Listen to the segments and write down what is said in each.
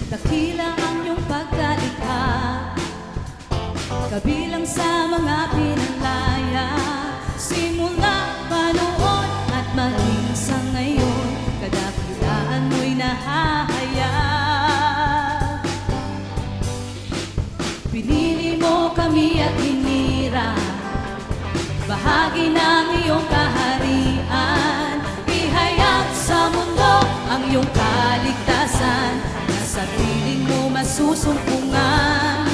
Dakila ang iyong pagkalikha, kabilang sa mga pinalaya. Simula pa noon at maging sa ngayon, kadakilaan mo'y nahahayag. Pinili mo kami at hinira, bahagi ng iyong kaharian. Ihayag sa mundo ang iyong kaligtasan, sa piling mo masusumpungan.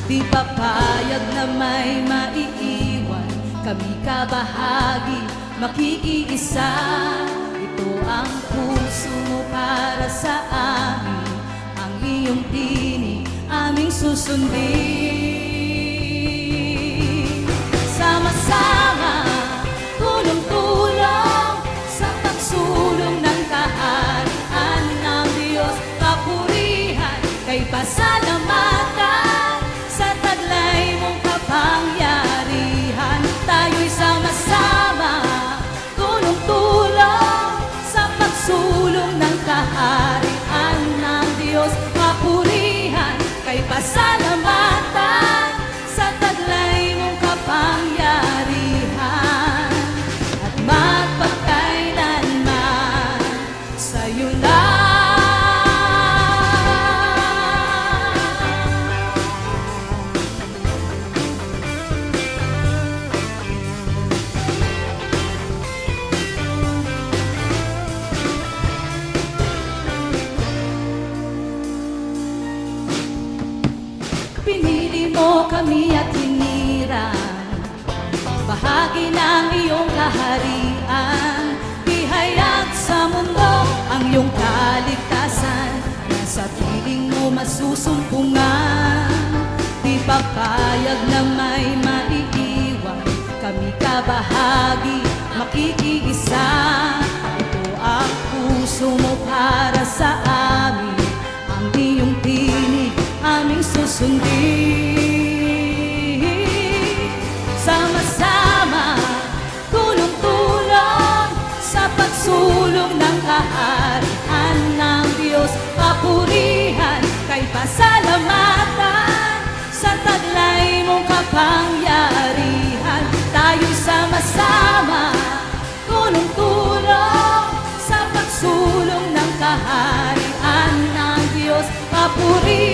Di papayag na may maiiwan, kami kabahagi, makikiisa. Ito ang puso mo para sa amin, ang iyong tinig aming susundin. Sama-sama, tulong-tulong sa pagsulong ng kaharian ng Diyos. Papurihan kay pasalamatan sa taglay mong kapangyarihan. Tayo'y sama-sama, tulong-tulong sa pagsulong ng kaharian ng Diyos. Papurihan kay pasalamatan sa taglay mong kapangyarihan. At magpagkailanman sa'yo lang. Pinili mo kami at hinira, bahagi ng iyong kaharian. Ihayag sa mundo ang iyong kaligtasan, sa piling mo masusumpungan. Di papayag na may maiiwan, kami kabahagi, makikiisa. Ito ang puso mo para sa amin, ang iyong tinig aming susundin. Sama-sama, tulong-tulong sa pagsulong ng kaharian ng Diyos. Papurihan kay pasalamatan sa taglay mong kapangyarihan. Tayo'y sama-sama, tulong-tulong sa pagsulong ng kaharian ng Diyos. Papurihan